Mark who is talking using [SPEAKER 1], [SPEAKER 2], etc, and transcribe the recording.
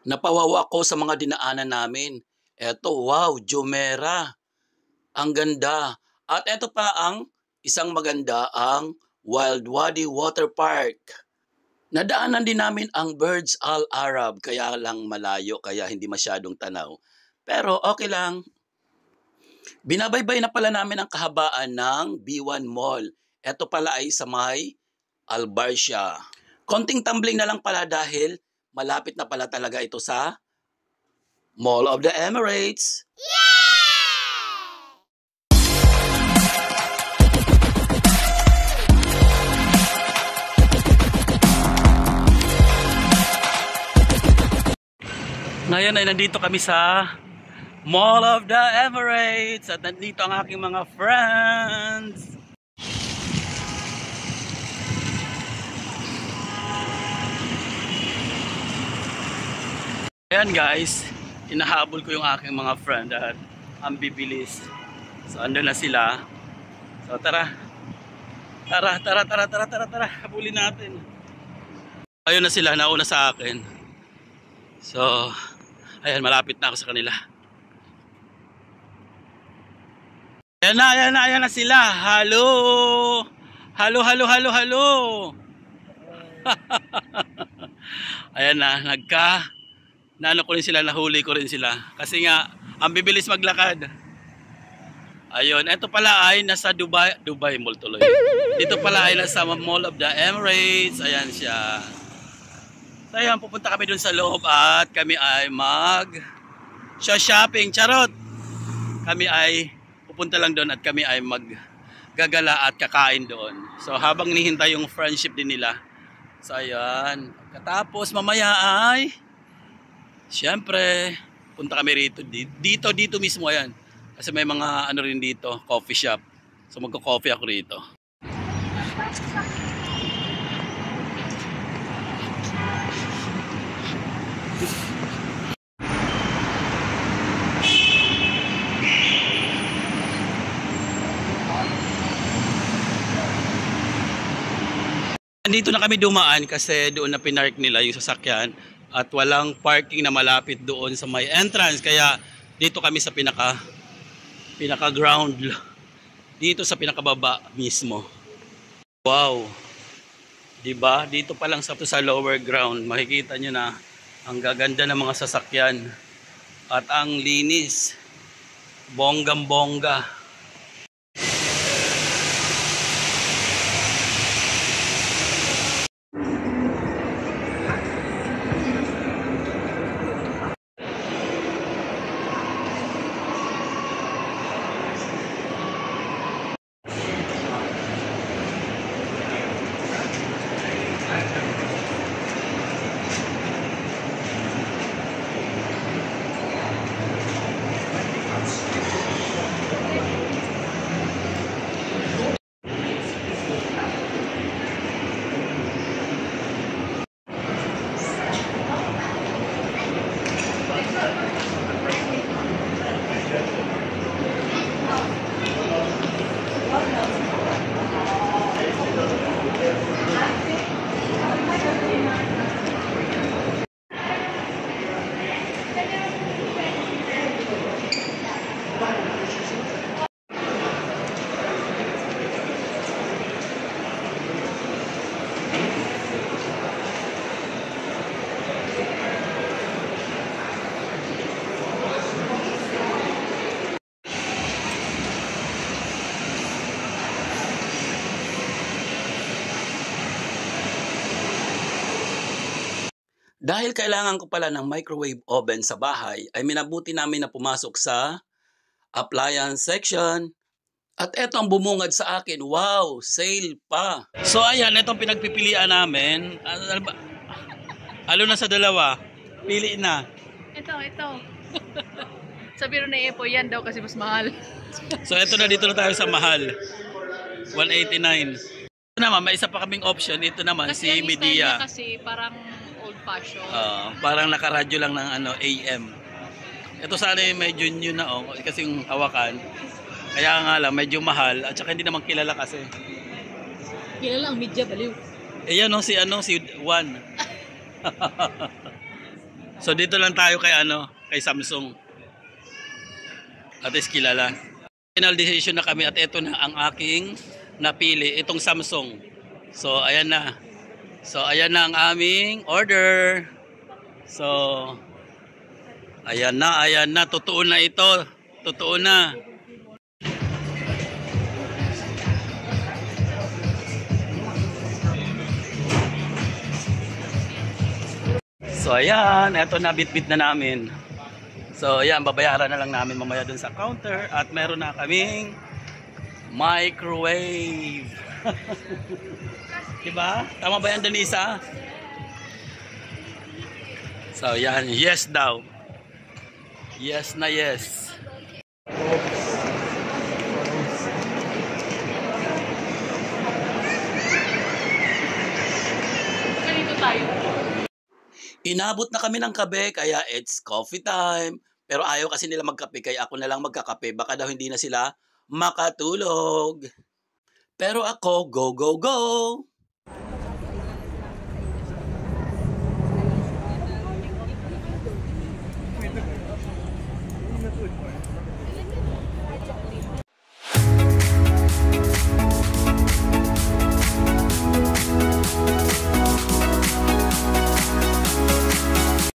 [SPEAKER 1] Napawawa ko sa mga dinaanan namin. Eto, wow, Jumeirah. Ang ganda. At eto pa ang isang maganda, ang Wild Wadi Water Park. Nadaanan din namin ang Burj Al Arab, kaya lang malayo, kaya hindi masyadong tanaw. Pero okay lang. Binabaybay na pala namin ang kahabaan ng B1 Mall. Eto pala ay sa may Albarcia. Konting tumbling na lang pala dahil malapit na pala talaga ito sa Mall of the Emirates. Ngayon ay nandito kami sa Mall of the Emirates at nandito ang aking mga friends. Ayan guys, inahabol ko yung aking mga friend at ang bibilis. So andun na sila. So tara. Tara, habulin natin. Ayun na sila, nauna sa akin. So, ayan, malapit na ako sa kanila. Ayan na sila. Hello. Hello. Ayan na, naano ko rin sila, nahuli ko rin sila. Kasi nga, ang bibilis maglakad. Ayun, ito pala ay nasa Dubai Mall tuloy. Dito pala ay nasa Mall of the Emirates. Ayan siya. So ayan, pupunta kami dun sa loob at kami ay shopping. Charot! Kami ay pupunta lang doon at kami ay maggagala at kakain doon. So habang hinihintay yung friendship din nila. So ayan, katapos mamaya ay siyempre punta kami rito. Dito mismo ayan. Kasi may mga ano rin dito, coffee shop. So magko-coffee ako rito. Dito na kami dumaan kasi doon na pinark nila yung sasakyan at walang parking na malapit doon sa may entrance, kaya dito kami sa pinaka ground, dito sa pinakababa mismo. Wow, diba? Dito pa lang sa lower ground makikita nyo na ang gaganda ng mga sasakyan at ang linis, bonggang bongga. Dahil kailangan ko pala ng microwave oven sa bahay, ay minabuti namin na pumasok sa appliance section. At eto ang bumungad sa akin. Wow, sale pa. So ayan, itong pinagpipilian namin. Ano na sa dalawa? Pili na.
[SPEAKER 2] Ito. Sabi rin na Epo, yan daw kasi mas mahal.
[SPEAKER 1] So eto na, dito na tayo sa mahal. 189. Ito naman, may isa pa kaming option. Ito naman,
[SPEAKER 2] kasi
[SPEAKER 1] si Media.
[SPEAKER 2] Kasi parang old fashion.
[SPEAKER 1] Parang nakaradyo lang ng AM. Ito sana yung medyo new na kasi yung hawakan. Kaya nga lang medyo mahal at saka hindi naman kilala kasi.
[SPEAKER 2] Kilala ang media baliw.
[SPEAKER 1] Eh yan si Juan. So dito lang tayo kay kay Samsung. At is kilala. Final decision na kami at ito na ang aking napili, itong Samsung. So ayan na. So ayan na ang aming order. So ayan na, totoo na ito. Totoo na. So ayan, eto na, bit-bit na namin. So ayan, babayaran na lang namin mamaya dun sa counter at meron na kaming microwave. Diba? Tama ba yan, Denisa? So yan, yes daw. Yes na yes.
[SPEAKER 2] Ganito tayo.
[SPEAKER 1] Inabot na kami ng kape kaya it's coffee time. Pero ayaw kasi nila magkape kaya ako na lang magkakape. Baka daw hindi na sila makatulog. Pero ako, go, go, go!